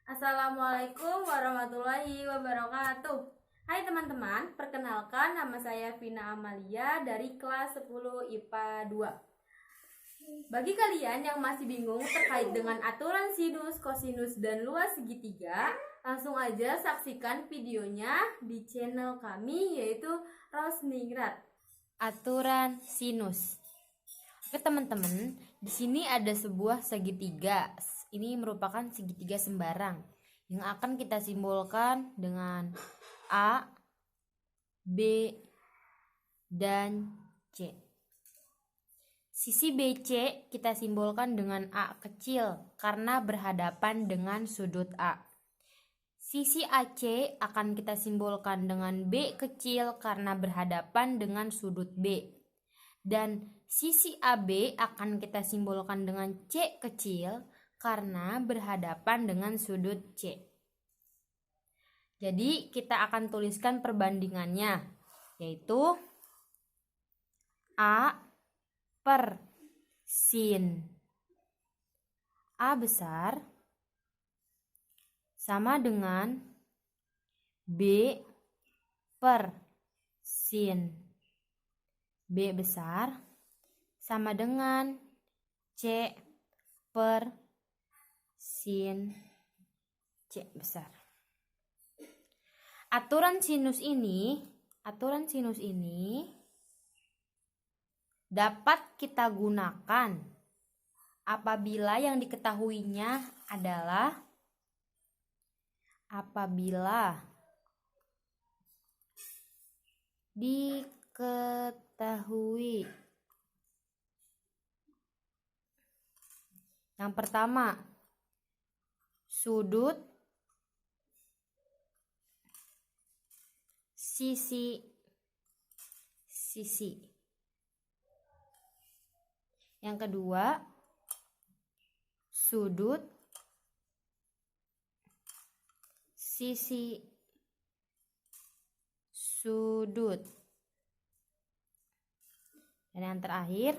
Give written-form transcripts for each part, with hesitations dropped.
Assalamualaikum warahmatullahi wabarakatuh. Hai teman-teman, perkenalkan nama saya Vina Amalia dari kelas 10 IPA 2. Bagi kalian yang masih bingung terkait dengan aturan sinus, kosinus, dan luas segitiga, langsung aja saksikan videonya di channel kami yaitu Rosningrat. Aturan sinus. Oke teman-teman, di sini ada sebuah segitiga. Ini merupakan segitiga sembarang yang akan kita simbolkan dengan A, B, dan C. Sisi BC kita simbolkan dengan A kecil karena berhadapan dengan sudut A. Sisi AC akan kita simbolkan dengan B kecil karena berhadapan dengan sudut B. Dan sisi AB akan kita simbolkan dengan C kecil karena berhadapan dengan sudut C. Jadi kita akan tuliskan perbandingannya, yaitu A per sin A besar sama dengan B per sin B besar sama dengan C per sin C besar. Aturan sinus ini dapat kita gunakan apabila yang diketahuinya adalah yang pertama, sudut sisi. Yang kedua, sudut sisi sudut. Dan yang terakhir,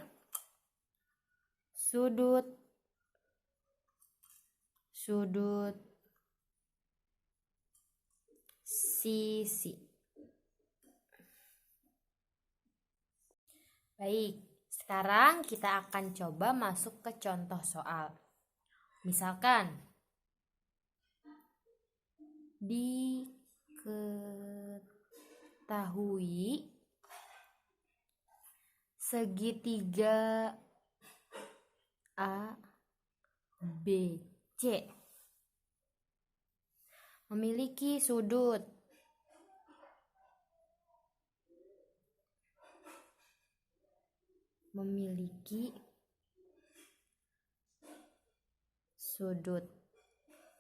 sudut sisi. Baik, sekarang kita akan coba masuk ke contoh soal. Misalkan, diketahui segitiga ABC memiliki sudut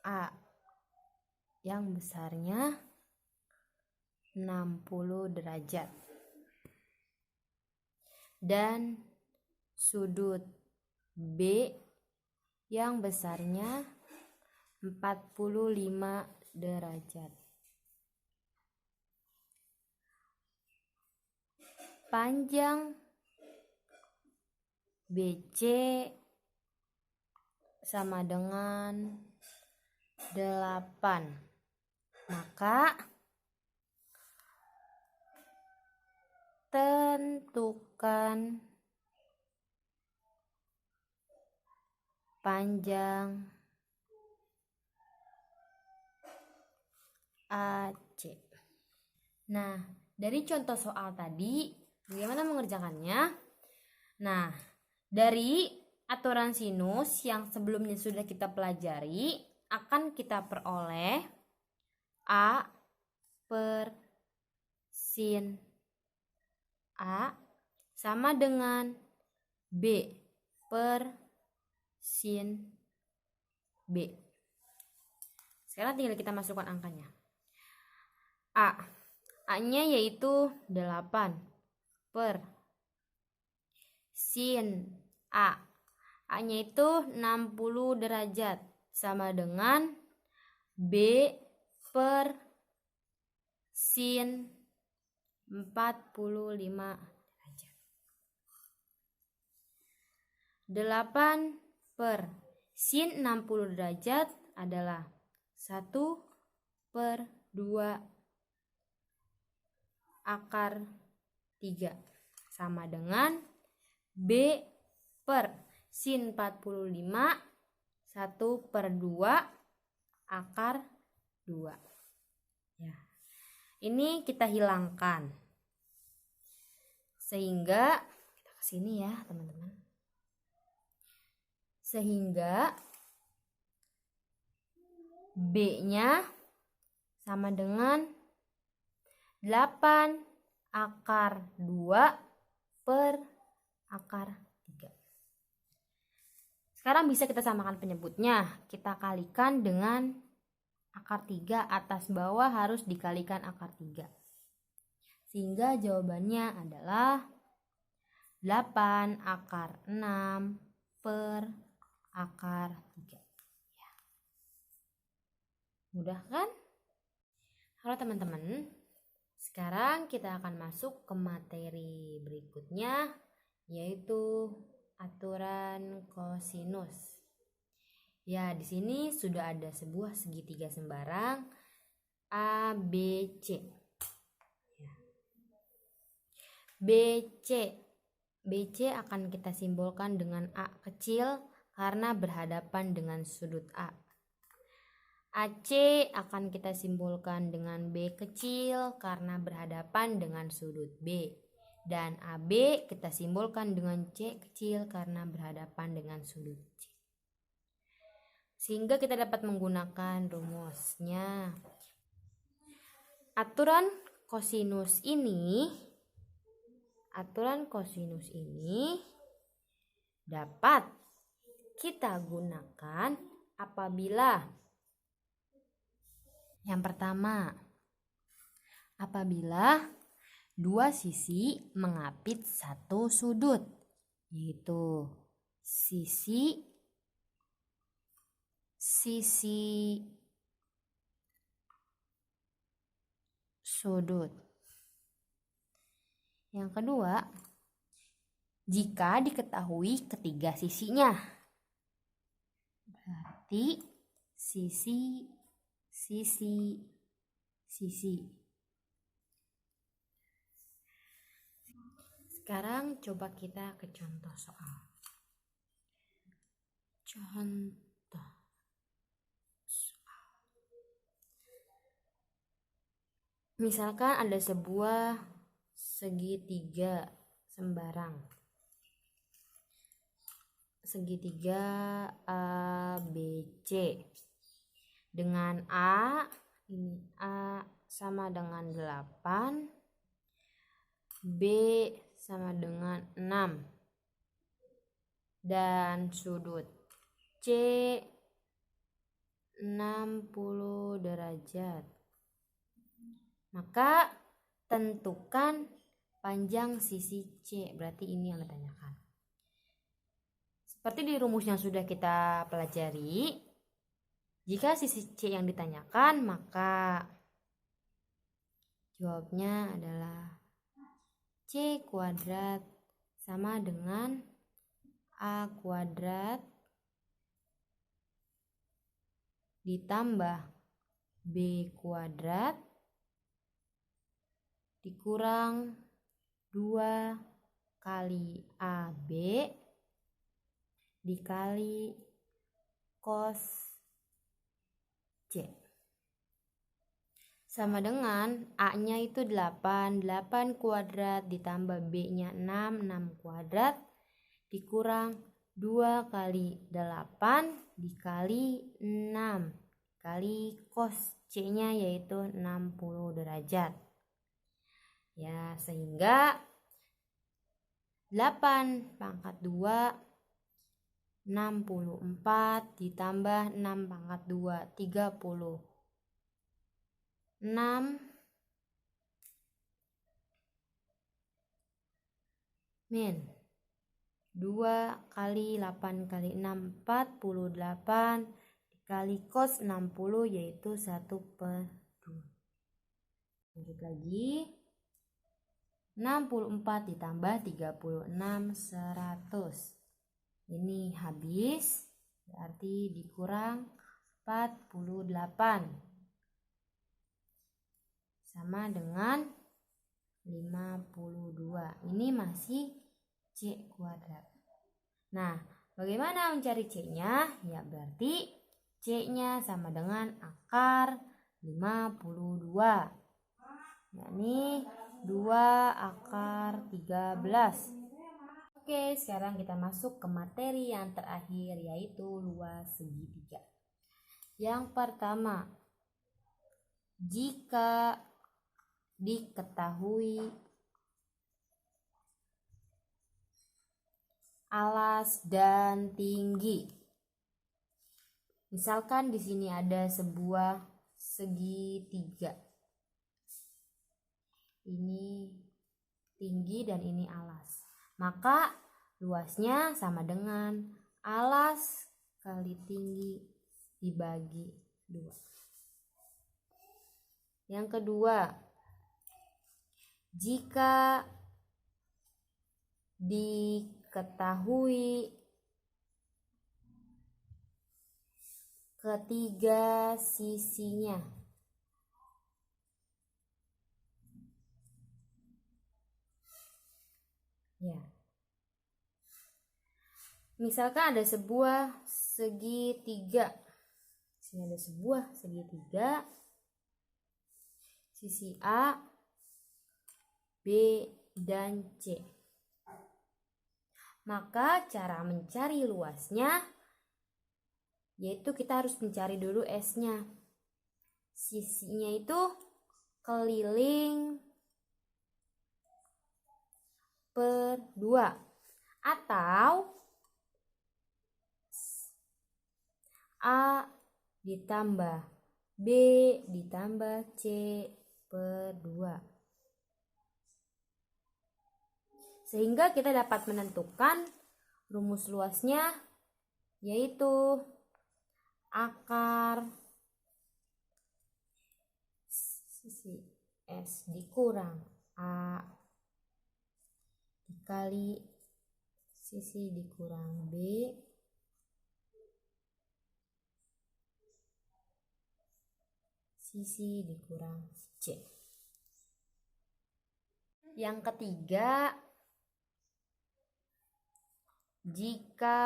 A yang besarnya 60 derajat dan sudut B yang besarnya 45 derajat. Panjang BC sama dengan 8. Maka tentukan panjang AC. Nah, dari contoh soal tadi, bagaimana mengerjakannya? Nah, dari aturan sinus yang sebelumnya sudah kita pelajari, akan kita peroleh A per sin A sama dengan B per sin B. Sekarang tinggal kita masukkan angkanya. A-nya yaitu 8 per sin A-nya itu 60 derajat sama dengan B per sin 45 derajat. 8 per sin 60 derajat adalah 1/2 akar 3 sama dengan B per sin 45 1/2 akar 2. Ya. Ini kita hilangkan. Sehingga kita ke sini ya, teman-teman. Sehingga B-nya sama dengan 8 akar 2 per akar 3. Sekarang bisa kita samakan penyebutnya. Kita kalikan dengan akar 3, atas bawah harus dikalikan akar 3. Sehingga jawabannya adalah 8 akar 6 per akar 3. Ya. Mudah kan? Halo teman-teman. Sekarang kita akan masuk ke materi berikutnya, yaitu aturan kosinus. Ya, di sini sudah ada sebuah segitiga sembarang ABC. Ya. BC akan kita simbolkan dengan A kecil karena berhadapan dengan sudut A. AC akan kita simbolkan dengan B kecil karena berhadapan dengan sudut B. Dan AB kita simbolkan dengan C kecil karena berhadapan dengan sudut C. Sehingga kita dapat menggunakan rumusnya. Aturan kosinus ini dapat kita gunakan apabila yang pertama, apabila dua sisi mengapit satu sudut, yaitu sisi sudut. Yang kedua, jika diketahui ketiga sisinya, berarti sisi. Sekarang coba kita ke contoh soal. Misalkan ada sebuah segitiga sembarang. Segitiga ABC. Dengan A, ini A sama dengan 8, B sama dengan 6, dan sudut C 60 derajat. Maka tentukan panjang sisi C, berarti ini yang ditanyakan. Seperti di rumus yang sudah kita pelajari, jika sisi C yang ditanyakan, maka jawabnya adalah C kuadrat sama dengan A kuadrat ditambah B kuadrat dikurang 2 kali AB dikali cos C. Sama dengan A-nya itu 8 kuadrat ditambah B-nya 6 kuadrat dikurang 2 kali 8 dikali 6 kali cos C-nya yaitu 60 derajat. Ya, sehingga 8 pangkat 2 64 ditambah 6 pangkat 2 30. 6 min 2 kali 8 kali 6 48 dikali cos 60 yaitu 1/2. Lanjut lagi. 64 ditambah 36 100. Ini habis, berarti dikurang 48 sama dengan 52. Ini masih C kuadrat. Nah, bagaimana mencari C-nya? Ya berarti C-nya sama dengan akar 52. Yakni 2 akar 13. Oke, sekarang kita masuk ke materi yang terakhir, yaitu luas segitiga. Yang pertama, jika diketahui alas dan tinggi. Misalkan di sini ada sebuah segitiga. Ini tinggi dan ini alas. Maka luasnya sama dengan alas kali tinggi dibagi 2. Yang kedua, jika diketahui ketiga sisinya. Ya. Misalkan ada sebuah segitiga. Sini ada sebuah segitiga. Sisi A, B, dan C. Maka cara mencari luasnya yaitu kita harus mencari dulu S-nya. Sisinya itu keliling per 2 atau A ditambah B ditambah C per 2. Sehingga kita dapat menentukan rumus luasnya yaitu akar sisi S dikurang A dikali sisi dikurang B sisi dikurang C. Yang ketiga, jika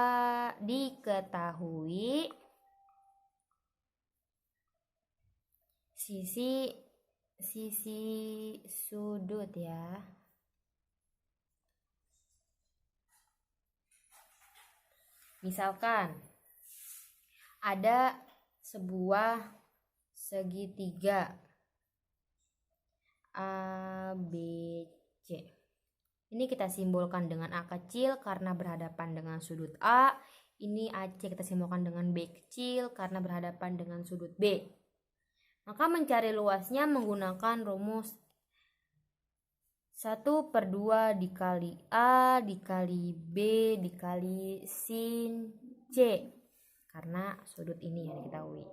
diketahui sisi sudut ya. Misalkan ada sebuah segitiga A, B, C. Ini kita simbolkan dengan A kecil karena berhadapan dengan sudut A. Ini AC kita simbolkan dengan B kecil karena berhadapan dengan sudut B. Maka mencari luasnya menggunakan rumus 1/2 dikali A dikali B dikali sin C. Karena sudut ini yang diketahui.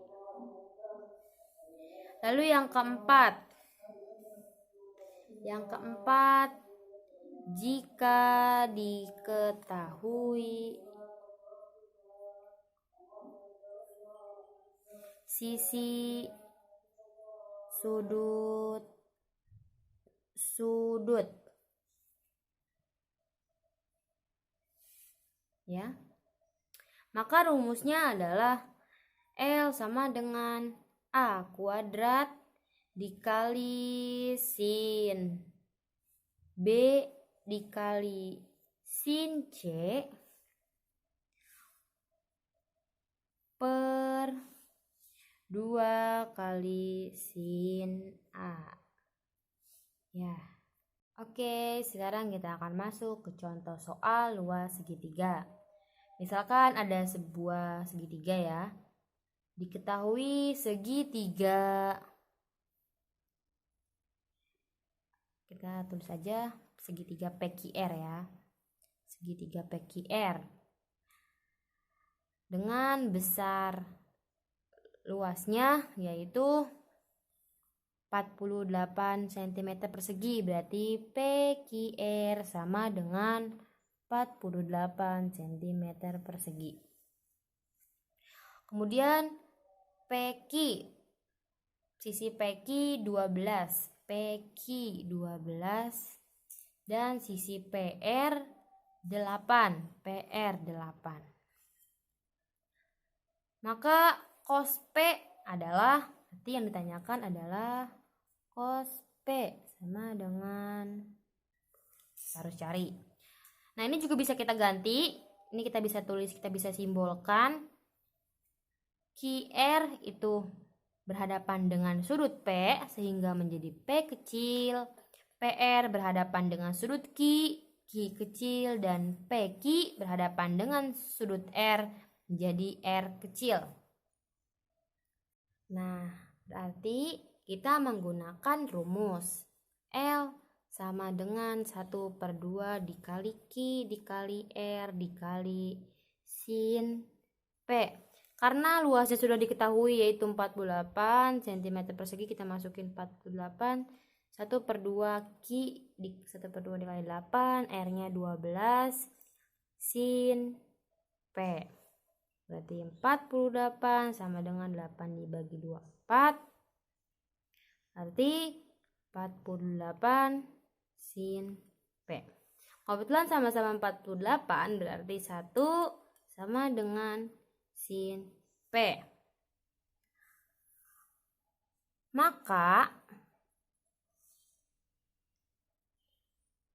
Lalu yang keempat. Jika diketahui sisi sudut ya, maka rumusnya adalah L sama dengan A kuadrat dikali sin B dikali sin C per 2 kali sin A. Ya. Oke, sekarang kita akan masuk ke contoh soal luas segitiga. Misalkan ada sebuah segitiga ya. Diketahui segitiga. Kita tulis saja segitiga PQR ya. Segitiga PQR. Dengan besar luasnya yaitu 48 cm persegi, berarti PQR sama dengan 48 cm persegi. Kemudian PQ. Sisi PQ 12. PQ 12. Dan sisi PR 8. PR 8. Maka cos P adalah, nanti yang ditanyakan adalah cos P sama dengan, harus cari. Nah, ini juga bisa kita ganti. Ini kita bisa tulis, kita bisa simbolkan. QR itu berhadapan dengan sudut P sehingga menjadi P kecil. PR berhadapan dengan sudut Q kecil, dan PQ berhadapan dengan sudut R menjadi R kecil. Nah, berarti kita menggunakan rumus L sama dengan 1/2 dikali Q dikali R dikali sin P. Karena luasnya sudah diketahui yaitu 48 cm persegi, kita masukin 48. 1/2 Q 1/2 dikali 8, R-nya 12, sin P. Berarti 48 sama dengan 8 dibagi 2, 4. Berarti 48 sin P. Kebetulan sama-sama 48, berarti 1 sama dengan sin P. Maka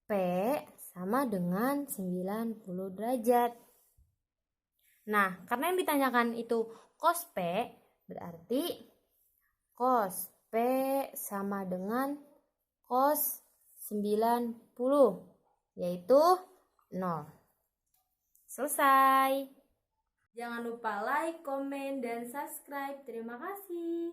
P sama dengan 90 derajat. Nah, karena yang ditanyakan itu cos P, berarti cos P sama dengan cos 90, yaitu 0. Selesai. Jangan lupa like, komen, dan subscribe. Terima kasih.